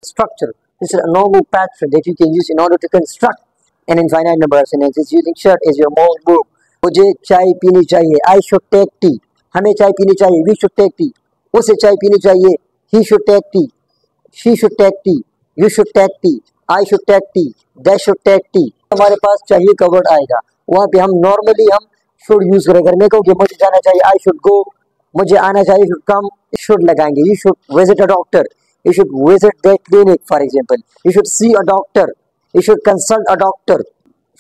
Structure. This is a normal pattern that you can use in order to construct an infinite number of sentences using should as your modal verb. मुझे चाय पीनी चाहिए. I should take tea. हमें चाय पीनी चाहिए. We should take tea. उसे चाय पीनी चाहिए. He should take tea. She should take tea. You should take tea. I should take tea. They should take tea. हमारे पास चाहिए का वर्ड आएगा. वहाँ पे हम नॉर्मली हम should यूज करेंगे. अगर मैं कहूँ कि मुझे जाना चाहिए, I should go. मुझे आना चाहिए, should come. should लगाएंगे. You should visit a doctor. You should visit that clinic, for example. You should see a doctor. You should consult a doctor.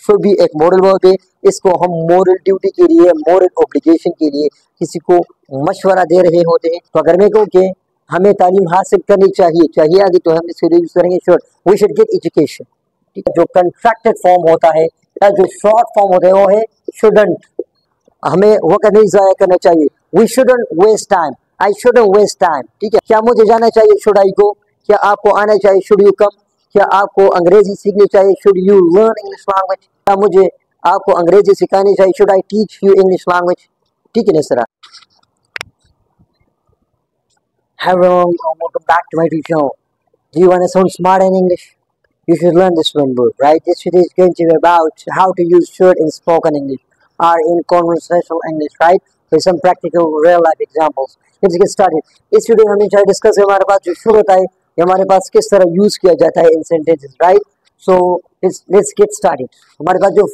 Should भी एक moral verb है. इसको हम moral duty के लिए, moral obligation के लिए किसी को मशवरा दे रहे होते हैं. तो अगर मैं कहूँ कि हमें तालीम हासिल करनी चाहिए आगे, तो हम इसको यूज करेंगे should. We should get education. ठीक है. जो contracted form होता है या जो short form होता है वो है shouldn't. हमें वक्त नहीं ज़ाया करना चाहिए. We shouldn't waste time. I shouldn't waste time. ठीक है. क्या मुझे जाना चाहिए? Should I go? क्या आपको आना चाहिए? Should you come? क्या आपको अंग्रेजी सीखनी चाहिए? Should you learn English language? क्या मुझे आपको अंग्रेजी सिखानी चाहिए? Should I teach you English language? ठीक है ना sir. Hello and welcome back to my YouTube channel. Do you want to sound smart in English? You should learn this one word, right? This video is going to be about how to use should in spoken English or in conversational English, right? With some practical real life examples. Let's get started. इस video में हम discuss है हमारे पास जो should होता है ये हमारे पास किस तरह यूज किया जाता है in sentences, right? So let's get started. हमारे पास जो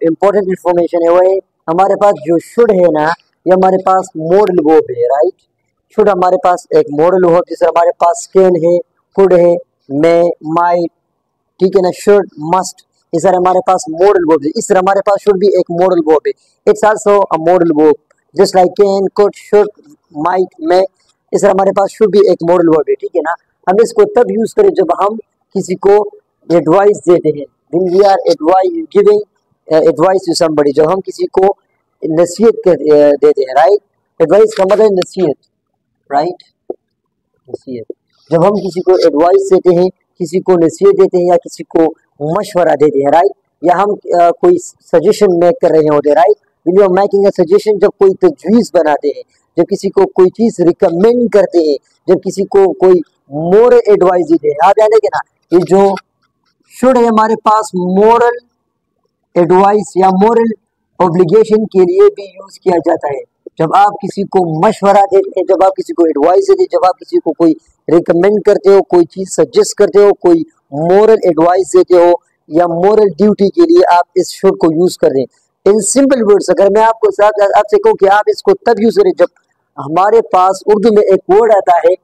इम्पोर्टेंट इंफॉर्मेशन है वो है हमारे पास जो should है ना, ये हमारे पास मॉडल वर्ब है, राइट? should हमारे पास एक मॉडल वर्ब, जैसे हमारे पास can है, could है, may, might, ठीक है ना, should, must, इस तरह हमारे पास मॉडल वर्ब है. इस तरह हमारे पास should भी एक मॉडल वर्ब है. It's also a modal verb just like can, could, should, might, may. इस तरह हमारे पास should भी एक मॉडल वर्ब है. ठीक है ना. हम इसको तब यूज करें जब हम किसी को एडवाइस देते हैं. when we are giving advice to somebody, जब हम किसी को नसीहत देते हैं, राइट? एडवाइस का मतलब नसीहत, राइट? नसीहत. जब हम किसी को एडवाइस देते हैं, किसी को नसीहत देते हैं या किसी को मशवरा देते हैं, राइट? या हम कोई सजेशन मेक कर रहे होते हैं, right? When you are making a suggestion, जब कोई तजवीज़ बनाते हैं, जब किसी को कोई चीज़ रिकमेंड करते हैं, जब किसी को कोई मोरल एडवाइस देते हैं, याद आने के ना, ये जो शुड है हमारे पास मोरल एडवाइस या मोरल ऑब्लिगेशन के लिए भी यूज किया जाता है. जब आप किसी को मशवरा देते हैं, जब आप किसी को एडवाइस देते हैं, जब आप किसी को कोई रिकमेंड करते हो, कोई चीज़ सजेस्ट करते हो, कोई मोरल एडवाइस देते हो या मोरल ड्यूटी के लिए आप इस शुड को यूज कर रहे हैं. इन सिंपल वर्ड्स अगर मैं आपको आपसे कहूँ कि आप इसको तब यूज करें जब हमारे पास उर्दू में एक वर्ड आता है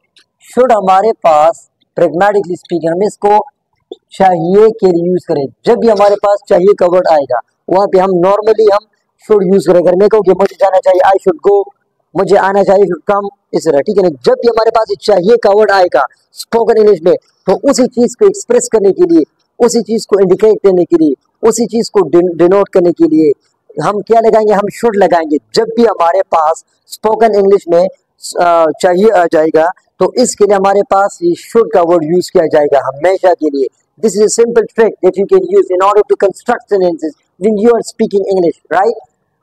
शुड, हमारे पास प्रैग्मेटिकली स्पीकिंग हम इसको चाहिए के लिए यूज करें. जब भी हमारे पास चाहिए का वर्ड आएगा वहाँ पे हम नॉर्मली हम शुड यूज करें. अगर मैं कहूँ कि मुझे जाना चाहिए, आई शुड गो, मुझे आना चाहिए, शुड कम, इस तरह. ठीक है ना. जब भी हमारे पास चाहिए का वर्ड आएगा स्पोकन इंग्लिश में, तो उसी चीज को एक्सप्रेस करने के लिए, उसी चीज को इंडिकेट करने के लिए, उसी चीज को डिनोट करने के लिए हम क्या लगाएंगे? हम शुड लगाएंगे. जब भी हमारे पास स्पोकन इंग्लिश में चाहिए आ जाएगा तो इसके लिए हमारे पास ये शुड का वर्ड यूज किया जाएगा हमेशा के लिए. This is a simple trick that you can use in order to construct sentences when you are speaking English, right?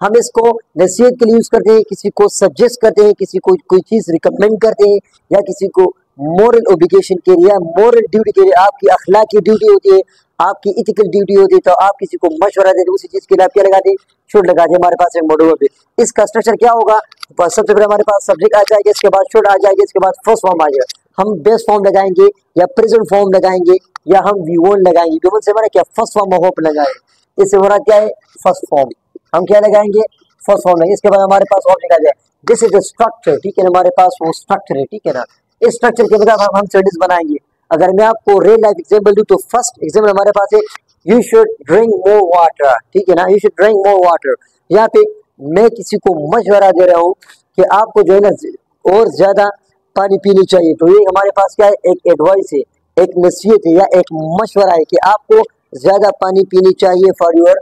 हम इसको नसीहत के लिए यूज करते हैं, किसी को सजेस्ट करते हैं, किसी को कोई चीज रिकमेंड करते हैं या किसी को मोरल ओब्लिगेशन के लिए, मोरल ड्यूटी के लिए, आपकी अखलाकी ड्यूटी होती है, आपकी इथिकल ड्यूटी होती है, तो आप किसी को मशवरा देते उसी चीज के लिए आप क्या लगाते हैं? शुड लगाते हैं. हमारे पास एक मॉडल वर्ब है. इसका स्ट्रक्चर क्या होगा? सबसे पहले हमारे पास सब्जेक्ट आ जाएगा, इसके बाद शुड आ जाएगा, इसके बाद फर्स्ट फॉर्म आ जाएगा. हम बेस फॉर्म लगाएंगे या प्रेजेंट फॉर्म लगाएंगे या हम वी1 लगाएंगे. वी1 से हमारा क्या फर्स्ट फॉर्म होप लगाएंगे. इससे हमारा क्या है? First form. हम क्या लगाएंगे? फर्स्ट फॉर्म लगाएंगे. इसके बाद हमारे पास ऑब्जेक्ट आ जाए. This is the structure. ठीक है, हमारे पास वो स्ट्रक्चर है. ठीक है ना. इस स्ट्रक्चर के बाद हम सेंटेंस बनाएंगे. अगर मैं आपको रियल लाइफ एग्जांपल दूं तो फर्स्ट एग्जांपल हमारे पास है you should drink more water. ठीक है ना. You should drink more water. यहाँ पे मैं किसी को मशवरा दे रहा हूँ कि आपको जो है ना और ज्यादा पानी पीनी चाहिए. तो ये हमारे पास क्या है? एक एडवाइस है, एक नसीहत है या एक मशवरा है कि आपको ज्यादा पानी पीनी चाहिए for your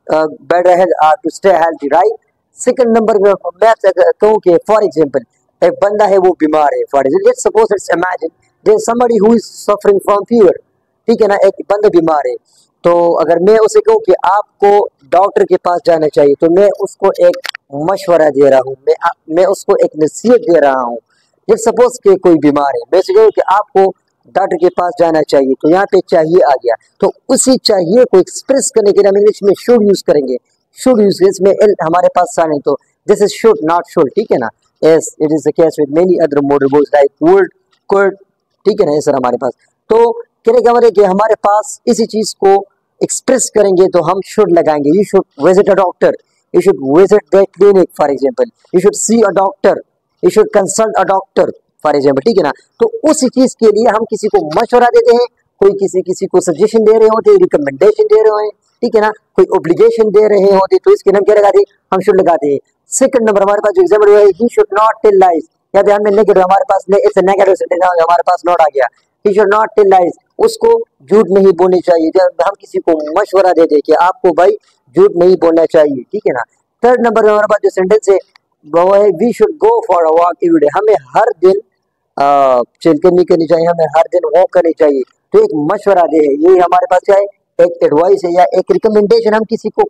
better health to stay healthy, right? Second number पे मैं कहूँ कि फॉर एग्जांपल एक बंदा है वो बीमार है. For example let's suppose let's imagine there is somebody who is suffering from fever. ठीक है ना. एक बंदा बीमार है, तो अगर मैं उसे कहूँ कि आपको डॉक्टर के पास जाना चाहिए, तो मैं उसको एक मशवरा दे रहा हूँ, मैं उसको एक नसीहत दे रहा हूँ. लेट्स सपोज कि कोई बीमार है, मैं उसे कहूँ कि आपको डॉक्टर के पास जाना चाहिए, तो यहाँ पे चाहिए आ गया, तो उसी चाहिए को एक्सप्रेस करने के लिए हम इंग्लिश में शुड यूज करेंगे। शुड यूज इसमें एल हमारे पास साइन, तो this is should not should, ठीक है ना। Yes it is the case with many other model words like would, could, ठीक है ना। सर हमारे पास तो कहने का मतलब कि हमारे पास इसी चीज को एक्सप्रेस करेंगे तो हम शुड लगाएंगे। You should visit a doctor, you should visit the clinic for example, you should see a doctor, you should consult a doctor for example, ठीक है ना। तो उसी चीज के लिए हम किसी को मशवरा देते हैं, कोई किसी को सजेशन दे रहे होते, रिकमेंडेशन दे रहे हैं, ठीक है ना, कोई ऑब्लिगेशन दे रहे होते, तो इसके नाम क्या लगाते हैं, हम शुड लगाते हैं। सेकंड नंबर हमारे पास जो एग्जाम्पल है, he should not tell lies, या फिर हमने नेगेटिव, हमारे पास इट्स अ नेगेटिव सेंटेंस, हमारे पास नॉट आ गया, he should not tell lies, उसको झूठ नहीं बोलनी चाहिए। जब हम किसी को मशवरा दे दे कि आपको भाई झूठ नहीं बोलना चाहिए, ठीक है ना। थर्ड नंबर में हमारे पास जो सेंटेंस है वो है we should go for a walk every day, हमें हर दिन चलकर करनी चाहिए, हमें हर दिन वॉक करनी चाहिए। तो एक मशवरा दे है, ये हमारे पास क्या है, एक एडवाइस है या एक रिकमेंडेशन, हम किसी को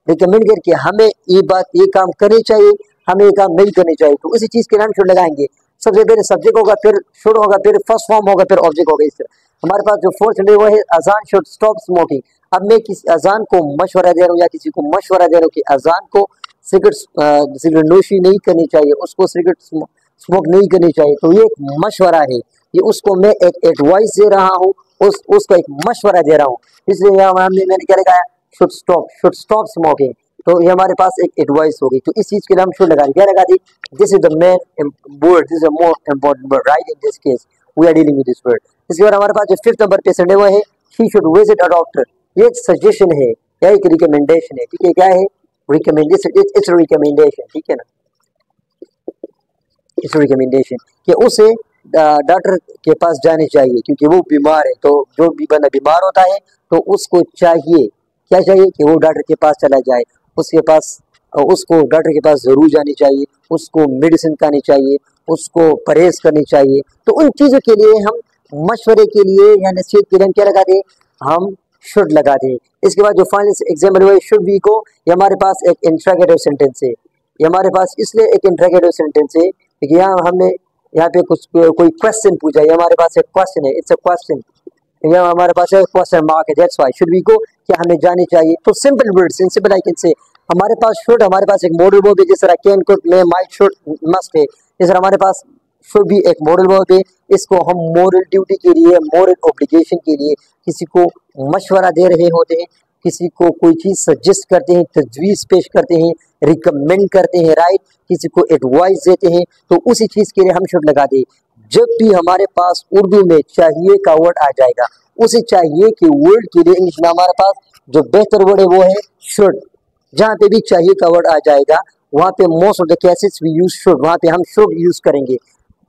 रिकमेंड करके हमें ये बात ये काम करनी चाहिए, हमें ये काम नहीं करनी चाहिए, तो उसी चीज के नाम शुड लगाएंगे। सबसे पहले सब्जेक्ट होगा, फिर शुड होगा, फिर फर्स्ट फॉर्म होगा, फिर ऑब्जेक्ट होगा। इस तरह हमारे पास जो फोर्थ है वो है अजान शुड स्टॉप स्मोकिंग। अब मैं किसी अजान को मशवरा दे रहा हूँ या किसी को मशवरा दे रहा हूँ कि अजान को सिगरेट नोशी नहीं करनी चाहिए, उसको सिगरेट स्मोक नहीं करनी चाहिए, तो ये एक मशवरा है, ये उसको मैं एक एडवाइस दे रहा हूँ, उसको एक मशवरा दे रहा हूँ। इसलिए मैंने क्या लगाया, शुड स्टॉप स्मोकिंग, तो ये हमारे पास एक एडवाइस होगी। तो इस चीज के लिए हम शुड लगा दी, क्या लगा दी, this is the main word, this is the more important word, right, in this case we are dealing with this word. इसके बाद हमारे पास जो फिफ्थ नंबर पेशेंट है वो है he should visit a doctor, ये एक सजेशन है या एक रिकमेंडेशन है, ठीक है, क्या है, रिकमेंडेशन, इट्स रिकमेंडेशन, ठीक है ना, इट्स रिकमेंडेशन कि उसे डॉक्टर के पास जाने चाहिए क्योंकि वो बीमार है। तो जो भी बंदा बीमार होता है तो उसको चाहिए, क्या चाहिए, कि वो डॉक्टर के पास चला जाए, उसके पास उसको डॉक्टर के पास जरूर जानी चाहिए, उसको मेडिसिन खानी चाहिए, उसको परहेज करनी चाहिए। तो उन चीज़ों के लिए हम मशवरे के लिए या नसीहत के लिए हम क्या लगा दें, हम शुड लगा दें। इसके बाद जो फाइनल एग्जाम्पल हुआ शुड वी गो, ये हमारे पास एक इंट्रोगेटिव सेंटेंस है, ये हमारे पास इसलिए एक इंट्रोगेटिव सेंटेंस है क्योंकि यहाँ हमने यहाँ पे कुछ कोई क्वेश्चन पूछा है, हमारे पास एक क्वेश्चन है, इट्स अ क्वेश्चन, यहाँ हमारे पास एक क्वेश्चन मार्क है, that's why should we go, क्या हमें जानी चाहिए। तो simple words, in simple I can say हमारे पास शुड, हमारे पास एक मॉडल वर्ब है, जिस तरह can, could, may, might, should, must है, इस तरह हमारे पास शुड भी एक मॉडल वर्ब है। इसको हम मॉरल ड्यूटी के लिए, मॉरल ऑब्लिगेशन के लिए किसी को मशवरा दे रहे होते हैं, किसी को कोई चीज सजेस्ट करते हैं, तजवीज़ पेश करते हैं, रिकमेंड करते हैं, राइट, किसी को एडवाइस देते हैं, तो उसी चीज के लिए हम शुड लगा दें। जब भी हमारे पास उर्दू में चाहिए का वर्ड आ जाएगा, उसे चाहिए कि वर्ड के लिए इंग्लिश में हमारे पास जो बेहतर वर्ड है वो है शुड। जहाँ पे भी चाहिए का वर्ड आ जाएगा वहाँ पे most of the cases we use should, वहाँ पे हम शुड यूज करेंगे।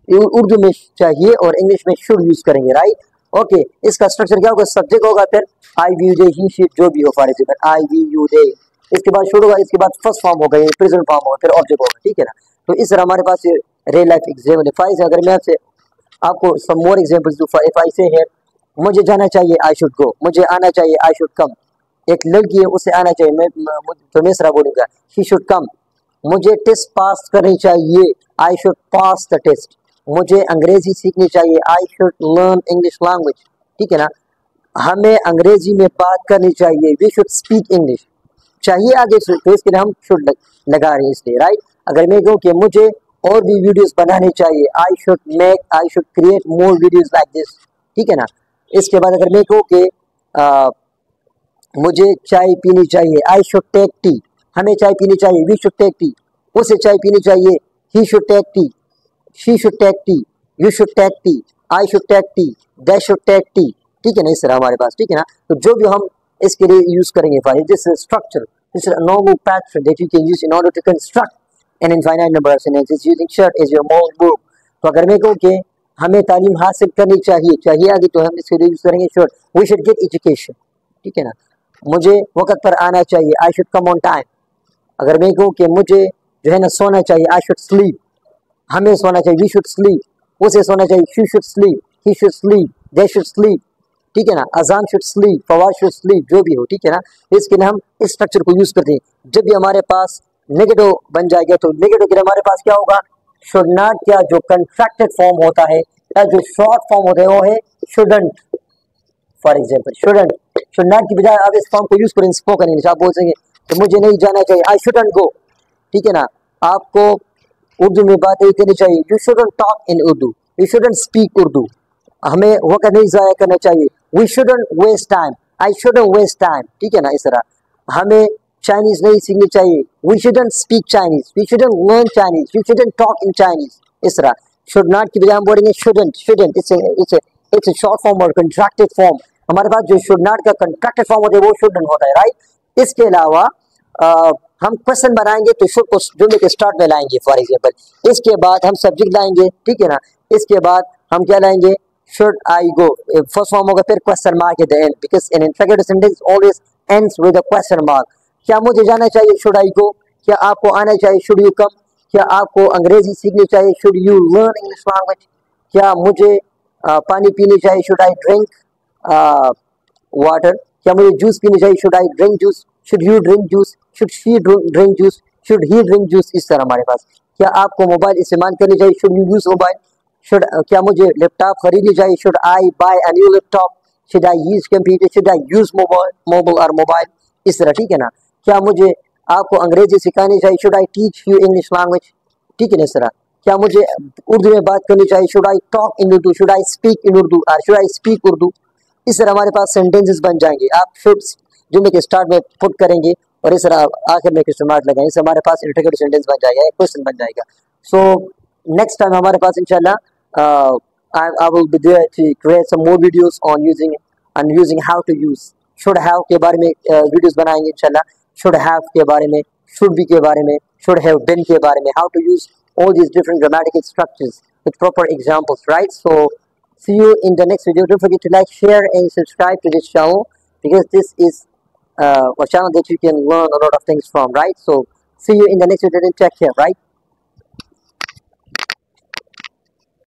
उर्दू में चाहिए और इंग्लिश में शुड यूज करेंगे, राइट। ओके, इसका स्ट्रक्चर क्या होगा, सब्जेक्ट होगा, फिर आई वी दे, ही शी, जो भी हो, for example I we you they, इसके बाद शुड होगा, इसके बाद फर्स्ट फॉर्म होगा, प्रेजेंट फॉर्म होगा, फिर ऑब्जेक्ट होगा, ठीक है ना। तो इस तरह हमारे पास रियल लाइफ एग्जाम्पल है। अगर मैं आपको सम मोर एग्जांपल्स दूं, इफ आई से है मुझे जाना चाहिए, आई शुड गो, मुझे आना चाहिए, आई शुड कम, एक लड़की है उसे आना चाहिए, मैं इस तरह बोलूंगा, शी शुड कम, मुझे टेस्ट पास करनी चाहिए, I should pass the test, मुझे अंग्रेजी सीखनी चाहिए, I should learn English language, ठीक है ना। हमें अंग्रेजी में बात करनी चाहिए, वी शुड स्पीक इंग्लिश, चाहिए आगे तो इसके लिए हम शुड लगा रहे हैं इसलिए, राइट। अगर मैं कहूँ कि मुझे और भी वीडियोस बनाने चाहिए, I should create more videos like this, ठीक है ना। इसके बाद अगर मैं कहूँ कि मुझे चाय पीनी चाहिए, आई शुड टेक टी, हमें चाय पीनी चाहिए, वी शुड टेक टी, उसे चाय पीनी चाहिए, he should take tea, she should take tea, you should take tea, I should take tea, they should take tea, ठीक है ना। इस तरह हमारे पास, ठीक है ना। तो जो भी हम इसके लिए यूज करेंगे for this structure, this normal pattern that you can use in order to construct an infinite number of sentences using should as your modal verb. तो अगर मैं कहूँ कि हमें तालीम हासिल करनी चाहिए आगे, तो हम इसके लिए यूज करेंगे should, we should get education, ठीक है ना। मुझे वक्त पर आना चाहिए, I should come on time. अगर मैं कहूँ कि मुझे जो है ना सोना चाहिए, आई शुड स्लीप, हमें सोना चाहिए, वी शुड स्लीप, उसे सोना चाहिए, she should sleep, he should sleep, they should sleep, ठीक है ना। अजान should sleep, Fawad should sleep, जो भी हो, ठीक है ना। इसके लिए हम इस स्ट्रक्चर को यूज करते हैं। जब भी हमारे पास नेगेटिव बन जाएगा तो नेगेटिव के लिए हमारे पास क्या होगा, शुड नॉट, क्या जो कंट्रैक्टेड फॉर्म होता है या जो शॉर्ट फॉर्म होते हैं वो है shouldn't. For example shouldn't, should not की बजाय आप इस फॉर्म को यूज करें स्पोकन इंग्लिश। आप बोल सकेंगे तो मुझे नहीं जाना चाहिए, आई शुडंट गो, ठीक है ना। आपको उर्दू में बात यही करनी चाहिए, you shouldn't talk in Urdu, you shouldn't speak Urdu. हमें वक्त नहीं जाया करना चाहिए, we shouldn't waste time, I shouldn't waste time, ठीक है ना। इस तरह हमें चाइनीज नहीं सीखनी चाहिए, we shouldn't speak Chinese, we shouldn't learn Chinese, we shouldn't talk in Chinese. इस तरह शुड नॉट की बजाय हम बोलेंगे shouldn't, shouldn't it's a short form और कंट्रैक्टेड फॉर्म। हमारे पास जो शुड नॉट का कंट्रैक्टेड फॉर्म होता है वो शुडंट होता है, राइट। इसके अलावा हम क्वेश्चन बनाएंगे तो शुड को जुमले के स्टार्ट में लाएंगे फॉर एग्जाम्पल। इसके बाद हम सब्जेक्ट लाएंगे, ठीक है ना। इसके बाद हम क्या लाएंगे, should I go, first form होगा, फिर question mark at the end, because in interrogative sentence always ends with a question mark. क्या मुझे जाना चाहिए, should I go। क्या आपको आना चाहिए, should you come। क्या आपको अंग्रेजी सीखनी चाहिए, should you learn English language। क्या मुझे पानी पीनी चाहिए, should I drink वाटर। क्या मुझे जूस पीनी चाहिए, should I drink juice, should you drink juice, should she drink juice, should he drink juice। इस तरह हमारे पास। क्या आपको मोबाइल इस्तेमाल करनी चाहिए, should you use मोबाइल। क्या मुझे लैपटॉप खरीदनी चाहिए, should I buy a new laptop, should I use computer, should I use mobile. इस तरह, ठीक है ना। क्या मुझे आपको अंग्रेजी सिखानी चाहिए, should I teach you English language, ठीक है ना। इस तरह क्या मुझे उर्दू में बात करनी चाहिए, should I talk in Urdu, should I speak in Urdu, और शुड आई स्पीक उर्दू। इस तरह हमारे पास सेंटेंसेस बन जाएंगे। आप शुड जुम्मे के स्टार्ट में पुट करेंगे और इस तरह आखिर में क्वेश्चन मार्क लगाएंगे, इससे हमारे पास इंटरोगेटिव सेंटेंस बन जाएगा, क्वेश्चन बन जाएगा। सो नेक्स्ट टाइम हमारे पास इंशाल्लाह I will be there to create some more videos on using how to use should have के बारे में videos बनाएंगे इंशाल्लाह। should have के बारे में, should be के बारे में, should have been के बारे में, how to use all these different grammatical structures with proper examples, right? So see you in the next video. Don't forget to like, share and subscribe to this channel, because this is a channel that you can learn a lot of things from, right? So see you in the next video and take care, right?